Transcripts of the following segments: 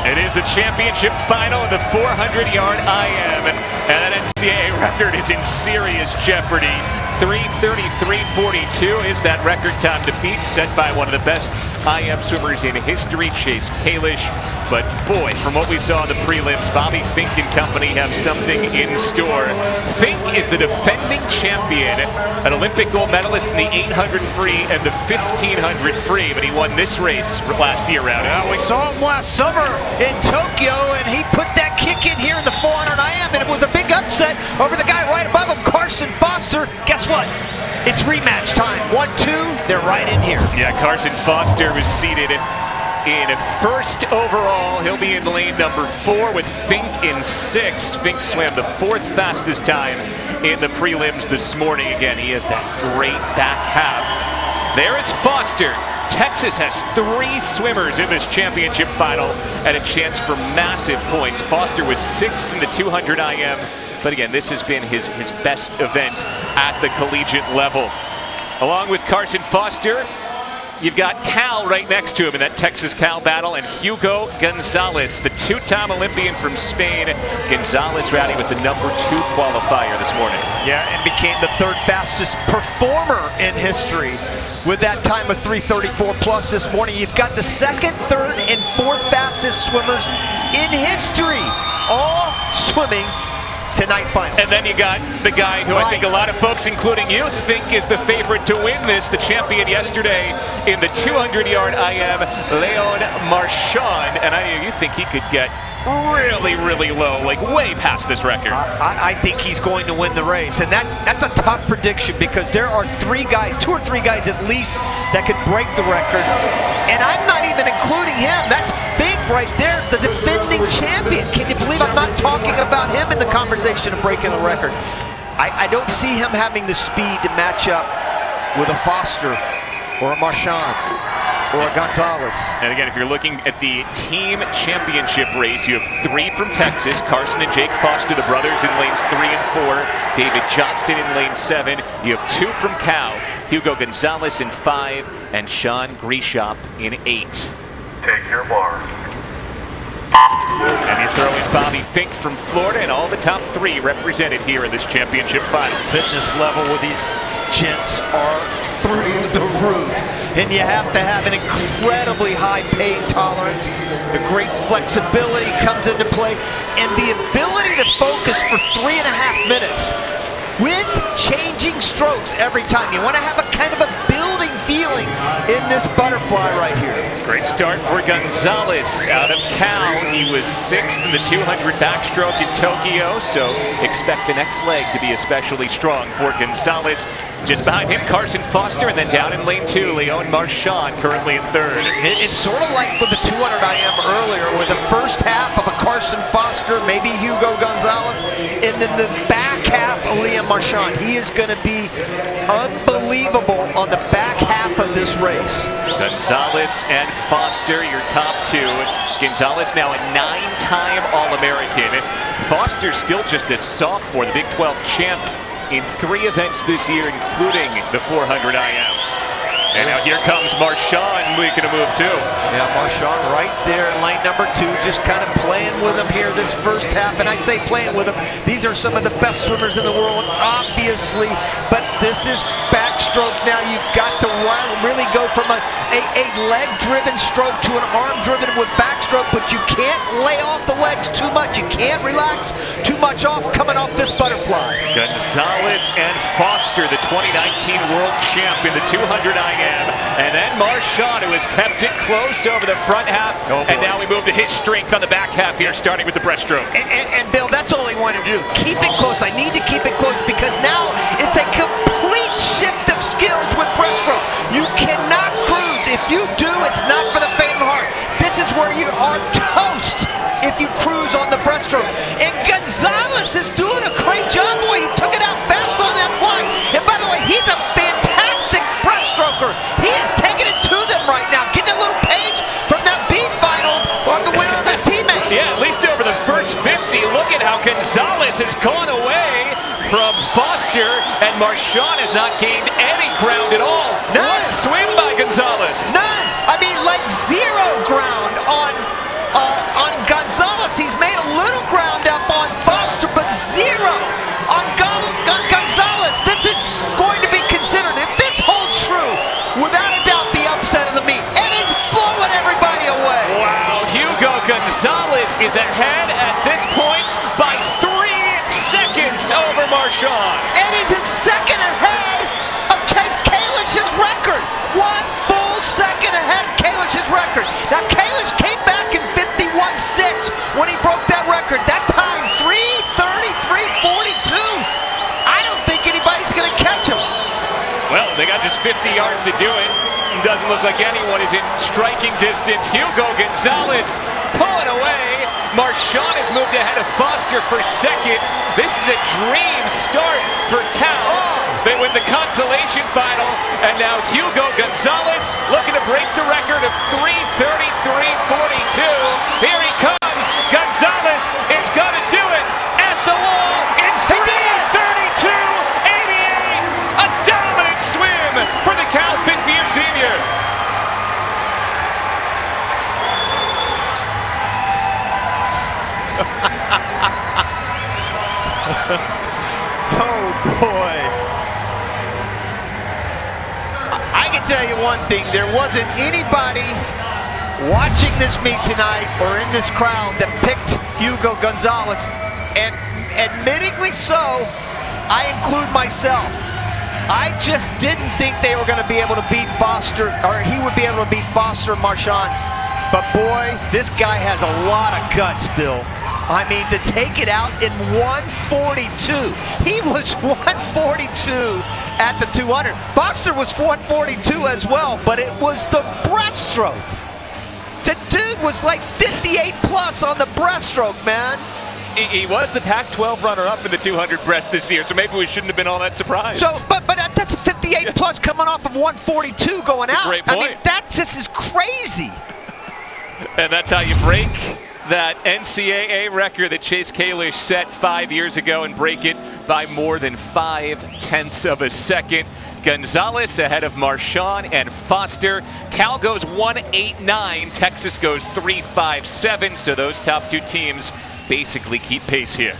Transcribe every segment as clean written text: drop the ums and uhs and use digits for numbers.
It is the championship final of the 400-yard IM, and that Ncaa record is in serious jeopardy. 3:33.42 is that record time to beat, set by one of the best IM swimmers in history, Chase Kalish. But boy, from what we saw in the prelims, Bobby Finke and company have something in store. Finke is the defending champion, an Olympic gold medalist in the 800 free and the 1500 free, but he won this race last year round. Yeah, we saw him last summer in Tokyo, and he put that kick in here in the 400 IM, and it was a big upset over the guy right above him, Carson Foster. Guess what? It's rematch time. 1-2, they're right in here. Yeah, Carson Foster was seated in first overall. He'll be in lane number 4 with Finke in 6. Finke swam the 4th fastest time in the prelims this morning. Again, he has that great back half. There is Foster. Texas has 3 swimmers in this championship final and a chance for massive points. Foster was 6th in the 200 IM, but again, this has been his best event at the collegiate level. Along with Carson Foster, you've got Cal right next to him in that Texas-Cal battle, and Hugo Gonzalez, the 2-time Olympian from Spain. Gonzalez ran with the number 2 qualifier this morning. Yeah, and became the 3rd fastest performer in history with that time of 3:34 plus this morning. You've got the 2nd, 3rd, and 4th fastest swimmers in history, all swimming tonight's final. And then you got the guy who I think a lot of folks, including you, think is the favorite to win this, the champion yesterday in the 200-yard IM, Marchand. And I know you think he could get really low, like way past this record. I think he's going to win the race, and that's a tough prediction because there are 3 guys, 2 or 3 guys at least, that could break the record. And I'm not even including him. That's Finke right there, the defending champion. Can you believe I'm not talking about him in the conversation of breaking the record? I don't see him having the speed to match up with a Foster or a Marchand or a Gonzalez. And again, if you're looking at the team championship race, you have 3 from Texas, Carson and Jake Foster, the brothers, in lanes 3 and 4, David Johnston in lane 7. You have 2 from Cal, Hugo Gonzalez in 5, and Sean Grishop in 8. Take your mark. And you throw in Bobby Finke from Florida, and all the top 3 represented here in this championship final. Fitness level with these gents are through the roof, and you have to have an incredibly high pain tolerance. The great flexibility comes into play, and the ability to focus for 3.5 minutes with changing strokes every time. You want to have a kind of a building feeling in this butterfly right here. Great start for Gonzalez out of Cal. He was 6th in the 200 backstroke in Tokyo, so expect the next leg to be especially strong for Gonzalez. Just behind him, Carson Foster, and then down in lane 2, Leon Marchand, currently in 3rd. It's sort of like with the 200 IM earlier, with the first half of a Carson Foster, maybe Hugo Gonzalez, and then the back half of Leon Marchand. He is going to be unbelievable on the back half of this race. Gonzalez and Foster, your top 2. Gonzalez now a 9-time All-American. Foster still just a sophomore, the Big 12 champ in 3 events this year, including the 400 IM. And now here comes Marchand making a move too. Yeah, Marchand right there in lane number 2, just kind of playing with him here this first half. And I say playing with him, these are some of the best swimmers in the world, obviously. But this is backstroke now. You've got to really go from a leg-driven stroke to an arm-driven with backstroke, but you can't lay off the legs too much. You can't relax too much off coming off this butterfly. Gonzalez and Foster, the 2019 world champ in the 200 IM. And then Marchand, who has kept it close over the front half. And now we move to his strength on the back half here, starting with the breaststroke. And Bill, that's all he wanted to do. Keep it close. I need to keep it close because now it's a complete shift of skills with breaststroke. You cannot cruise. If you do, it's not for the faint of heart. This is where you are toast if you cruise on the breaststroke. And Gonzalez is doing a great job. Boy, he took it out fast on that fly. And by the way, he's a fantastic breaststroker. He is taking it to them right now. Getting a little page from that B final of the winner of his teammate. Yeah, at least over the first 50. Look at how Gonzalez has gone away from Foster, and Marchand has not gained any ground at all. None. What a swim by Gonzalez. None. I mean, like 0 ground on Gonzalez is ahead at this point by 3 seconds over Marchand. And he's a second ahead of Chase Kalish's record. 1 full second ahead of Kalish's record. Now Kalish came back in 51.6 when he broke that record. That time 3:33.42. I don't think anybody's going to catch him. Well, they got just 50 yards to do it. Doesn't look like anyone is in striking distance. Hugo Gonzalez pulling away. Marchand has moved ahead of Foster for second. This is a dream start for Cal. They win the consolation final, and now Hugo Gonzalez looking to break the record of 3:33.42. Here he comes. Gonzalez is going to do it at the wall in 3:32.88. A dominant swim for the Cal fifth-year senior. Oh boy. I can tell you one thing, there wasn't anybody watching this meet tonight or in this crowd that picked Hugo Gonzalez, and admittingly so, I include myself. I just didn't think they were going to be able to beat Foster, or he would be able to beat Foster and Marchand. But boy, this guy has a lot of guts, Bill. I mean, to take it out in 1:42. He was 1:42 at the 200. Foster was 1:42 as well, but it was the breaststroke. The dude was like 58 plus on the breaststroke, man. He was the Pac-12 runner-up in the 200 breast this year, so maybe we shouldn't have been all that surprised. So, but that's a 58 plus coming off of 1:42 going out. Great point. I mean, that just is crazy. And that's how you break that NCAA record that Chase Kalish set 5 years ago and break it by more than 0.5 of a second. Gonzalez ahead of Marchand and Foster. Cal goes 1:89. Texas goes 3:57. So those top two teams basically keep pace here.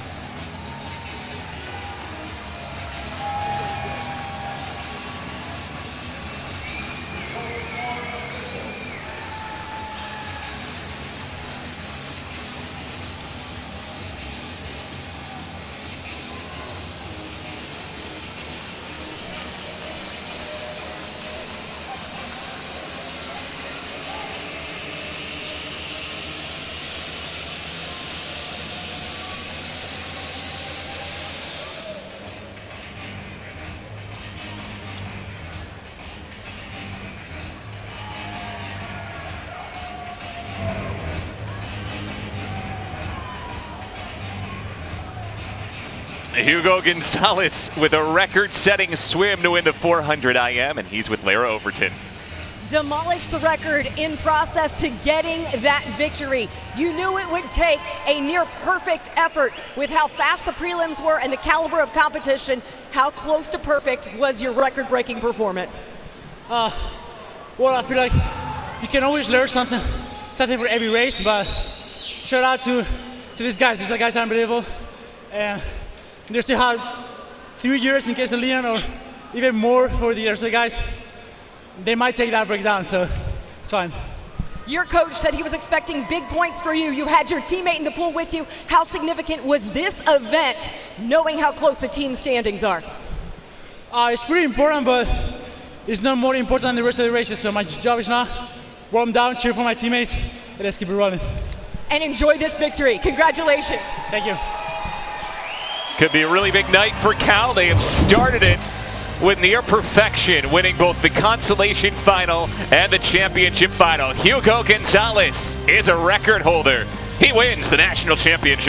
Hugo Gonzalez with a record-setting swim to win the 400 IM, and he's with Lara Overton. Demolished the record in process to getting that victory. You knew it would take a near perfect effort with how fast the prelims were and the caliber of competition. How close to perfect was your record-breaking performance? Well, I feel like you can always learn something for every race, but shout out to these guys. These guys are unbelievable. And they still have 3 years in case of Leon, or even more for the rest of the guys. They might take that breakdown, so it's fine. Your coach said he was expecting big points for you. You had your teammate in the pool with you. How significant was this event, knowing how close the team standings are? It's pretty important, but it's not more important than the rest of the races. So my job is now warm down, cheer for my teammates, and let's keep it running. And enjoy this victory. Congratulations. Thank you. Could be a really big night for Cal. They have started it with near perfection, winning both the consolation final and the championship final. Hugo Gonzalez is a record holder. He wins the national championship.